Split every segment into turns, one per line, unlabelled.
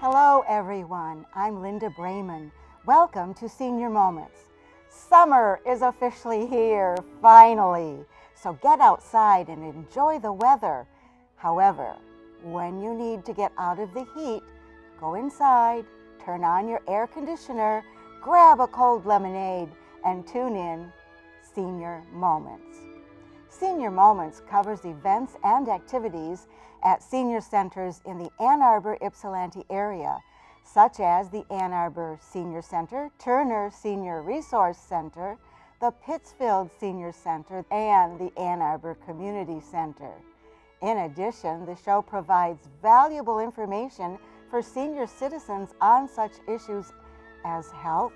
Hello everyone, I'm Linda Brayman. Welcome to Senior Moments. Summer is officially here, finally. So get outside and enjoy the weather. However, when you need to get out of the heat, go inside, turn on your air conditioner, grab a cold lemonade, and tune in Senior Moments. Senior Moments covers events and activities at senior centers in the Ann Arbor Ypsilanti area, such as the Ann Arbor Senior Center, Turner Senior Resource Center, the Pittsfield Senior Center, and the Ann Arbor Community Center. In addition, the show provides valuable information for senior citizens on such issues as health,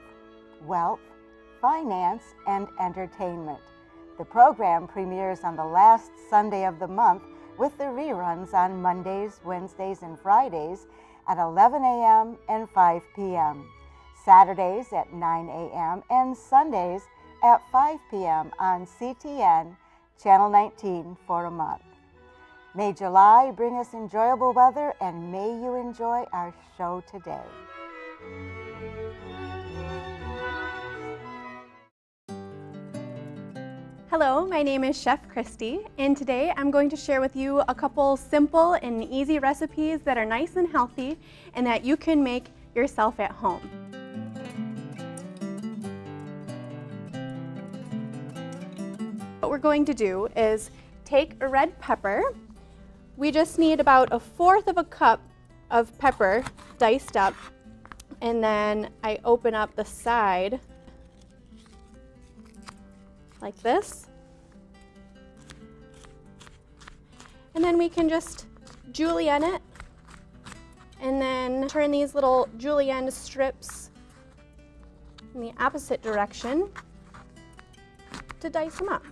wealth, finance, and entertainment. The program premieres on the last Sunday of the month, with the reruns on Mondays, Wednesdays, and Fridays at 11 a.m. and 5 p.m., Saturdays at 9 a.m., and Sundays at 5 p.m. on CTN Channel 19 for a month. May July bring us enjoyable weather, and may you enjoy our show today.
Hello, my name is Chef Kristi, and today I'm going to share with you a couple simple and easy recipes that are nice and healthy and that you can make yourself at home. What we're going to do is take a red pepper. We just need about 1/4 of a cup of pepper diced up, and then I open up the side like this. And then we can just julienne it and then turn these little julienne strips in the opposite direction to dice them up.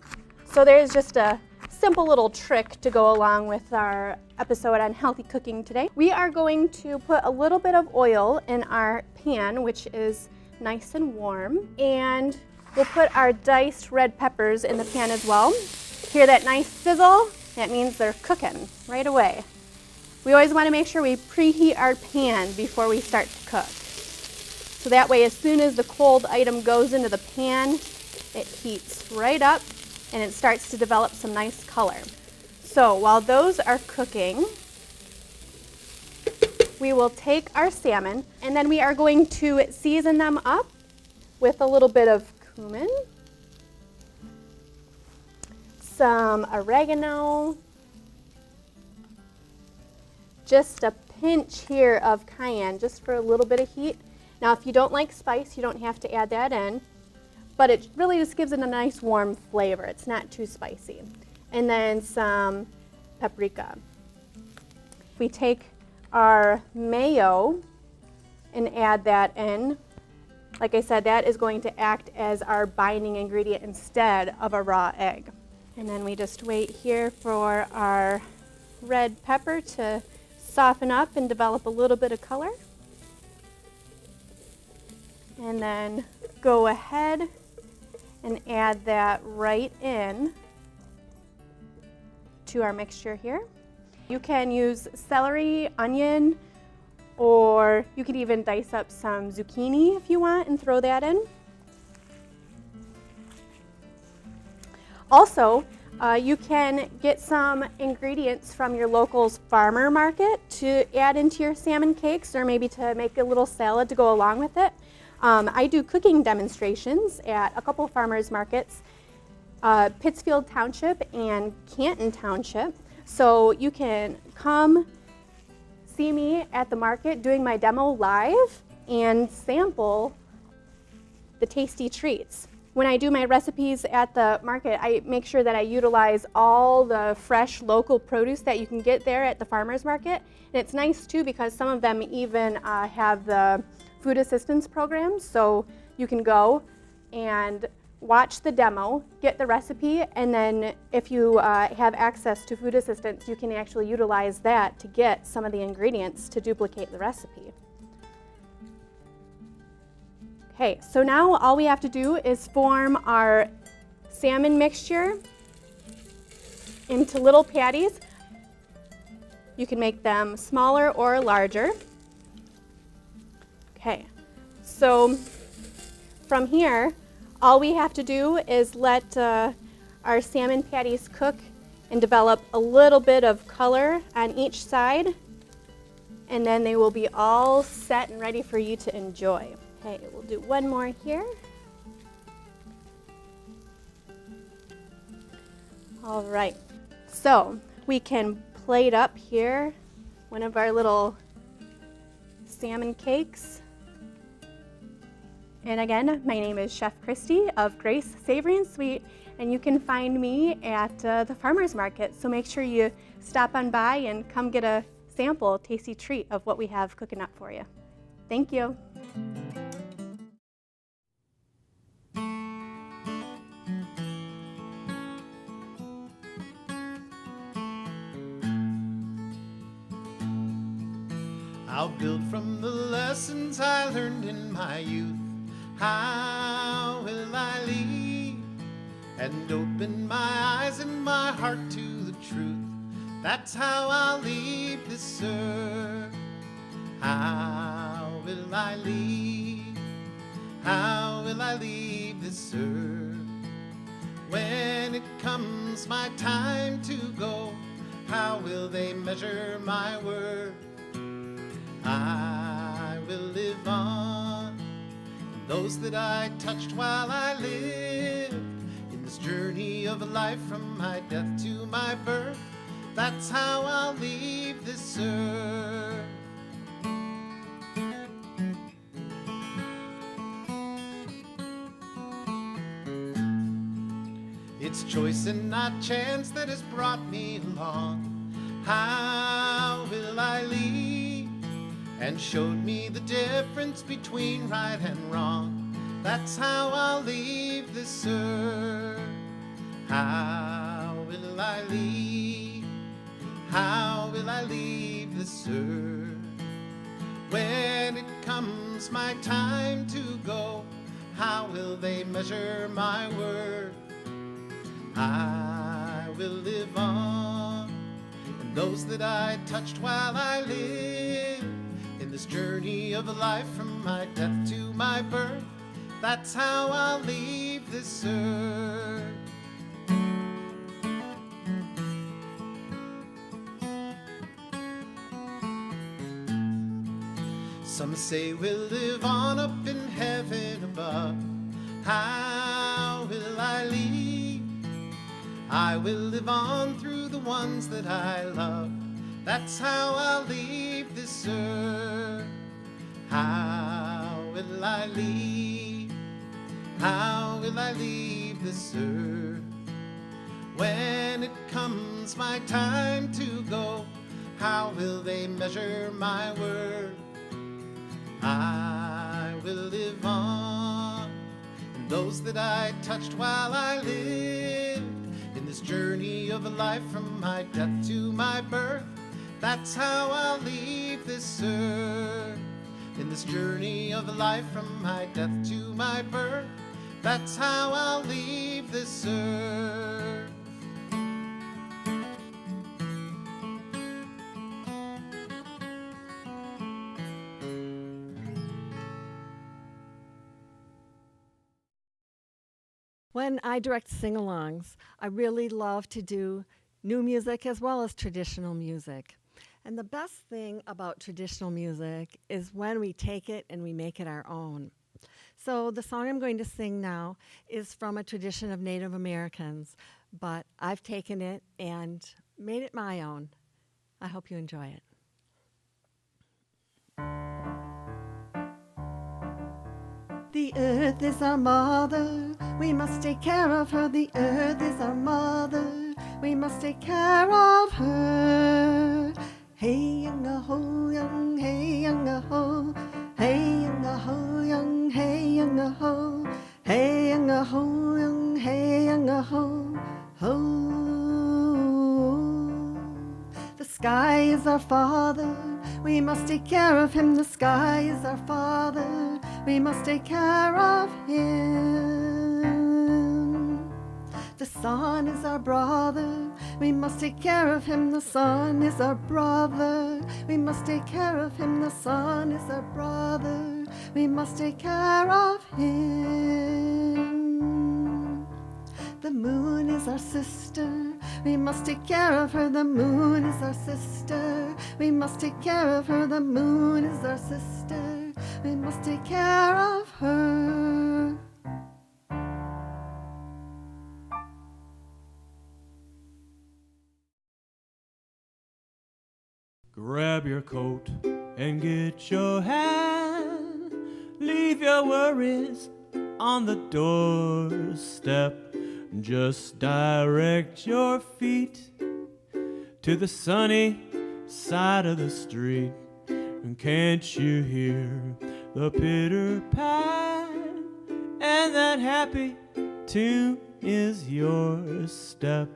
So there's just a simple little trick to go along with our episode on healthy cooking today. We are going to put a little bit of oil in our pan, which is nice and warm, and we'll put our diced red peppers in the pan as well. Hear that nice sizzle? That means they're cooking right away. We always want to make sure we preheat our pan before we start to cook. So that way, as soon as the cold item goes into the pan, it heats right up and it starts to develop some nice color. So while those are cooking, we will take our salmon and then we are going to season them up with a little bit of cumin, some oregano, just a pinch here of cayenne, just for a little bit of heat. Now, if you don't like spice, you don't have to add that in, but it really just gives it a nice warm flavor. It's not too spicy. And then some paprika. We take our mayo and add that in. Like I said, that is going to act as our binding ingredient instead of a raw egg. And then we just wait here for our red pepper to soften up and develop a little bit of color. And then go ahead and add that right in to our mixture here. You can use celery, onion, or you could even dice up some zucchini if you want and throw that in. Also, you can get some ingredients from your local farmer market to add into your salmon cakes, or maybe to make a little salad to go along with it. I do cooking demonstrations at a couple farmers markets, Pittsfield Township and Canton Township. So you can come see me at the market doing my demo live and sample the tasty treats. When I do my recipes at the market, I make sure that I utilize all the fresh local produce that you can get there at the farmers market. And it's nice too because some of them even have the food assistance programs, so you can go and watch the demo, get the recipe, and then if you have access to food assistance, you can actually utilize that to get some of the ingredients to duplicate the recipe. Okay, so now all we have to do is form our salmon mixture into little patties. You can make them smaller or larger. Okay, so from here, all we have to do is let our salmon patties cook and develop a little bit of color on each side, and then they will be all set and ready for you to enjoy. Okay, we'll do one more here. All right, so we can plate up here one of our little salmon cakes. And again, my name is Chef Kristi of Grace Savory and Sweet, and you can find me at the farmer's market. So make sure you stop on by and come get a sample, tasty treat of what we have cooking up for you. Thank you.
I'll build from the lessons I learned in my youth. How will I lead and open my eyes and my heart to the truth? That's how I'll leave this earth. How will I lead? How will I leave this earth? When it comes my time to go, how will they measure my worth? I will live on, those that I touched while I lived, in this journey of life from my death to my birth. That's how I'll leave this earth. It's choice and not chance that has brought me along. How will I lead? And showed me the difference between right and wrong. That's how I'll leave this earth. How will I leave? How will I leave this earth? When it comes my time to go, how will they measure my worth? I will live on, and those that I touched while I lived, in this journey of life from my death to my birth. That's how I'll leave this earth. Some say we'll live on up in heaven above. How will I leave? I will live on through the ones that I love. That's how I'll leave this earth. How will I leave? How will I leave this earth? When it comes my time to go, how will they measure my worth? I will live on, and those that I touched while I lived, in this journey of a life from my death to my birth. That's how I'll leave this earth. In this journey of a life from my death to my birth. That's how I'll leave this earth.
When I direct sing-alongs, I really love to do new music as well as traditional music. And the best thing about traditional music is when we take it and we make it our own. So the song I'm going to sing now is from a tradition of Native Americans, but I've taken it and made it my own. I hope you enjoy it. The earth is our mother, we must take care of her. The earth is our mother, we must take care of her. Hey young a ho, young, hey young a ho, hey young a ho, young, hey young a ho, hey young a ho, young, hey young a ho, ho. The sky is our father, we must take care of him. The sky is our father, we must take care of him. The sun is our brother, we must take care of him. The sun is our brother, we must take care of him. The sun is our brother, we must take care of him. The moon is our sister, we must take care of her. The moon is our sister, we must take care of her. The moon is our sister, we must take care of her.
Grab your coat and get your hat. Leave your worries on the doorstep. Just direct your feet to the sunny side of the street. And can't you hear the pitter-pat? And that happy tune is your step.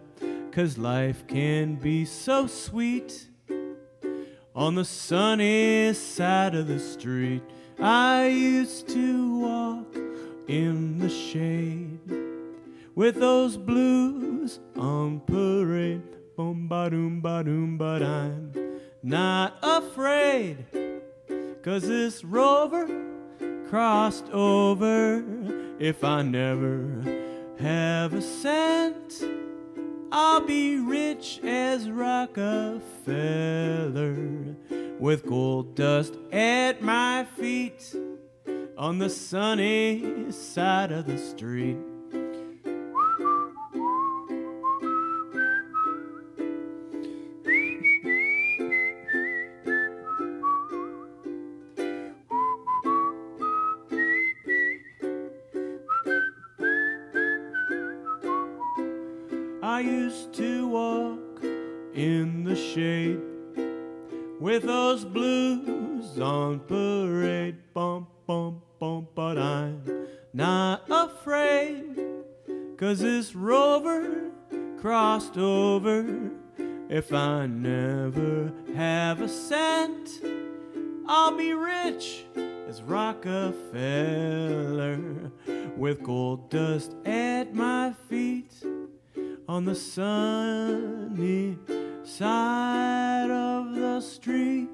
'Cause life can be so sweet on the sunny side of the street. I used to walk in the shade with those blues on parade. Boom ba doom ba doom, but I'm not afraid, 'cause this rover crossed over. If I never have a cent, I'll be rich as Rockefeller, with gold dust at my feet on the sunny side of the street. I used to walk in the shade with those blues on parade. Bump, bump, bump, but I'm not afraid, 'cause this rover crossed over. If I never have a cent, I'll be rich as Rockefeller, with gold dust at my feet on the sunny side of the street.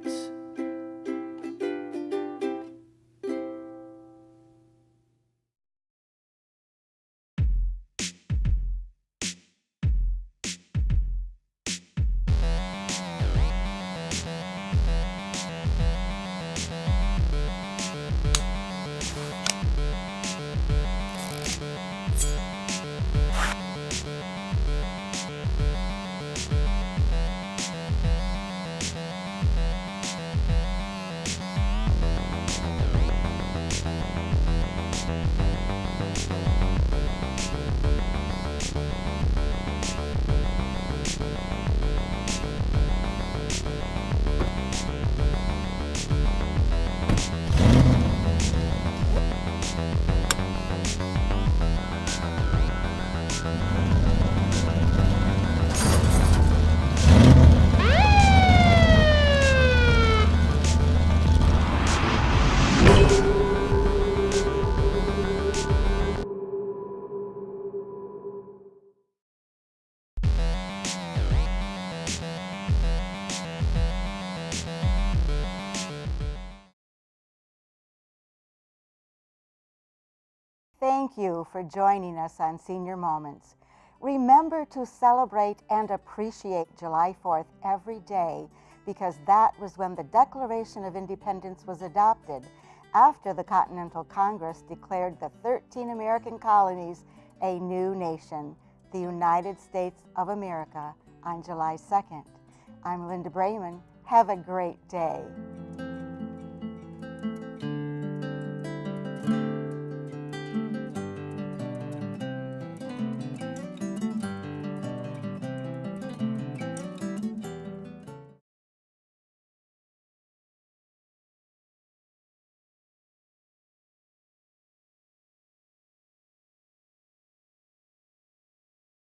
Thank you for joining us on Senior Moments. Remember to celebrate and appreciate July 4th every day, because that was when the Declaration of Independence was adopted after the Continental Congress declared the 13 American colonies a new nation, the United States of America, on July 2nd. I'm Linda Brayman. Have a great day.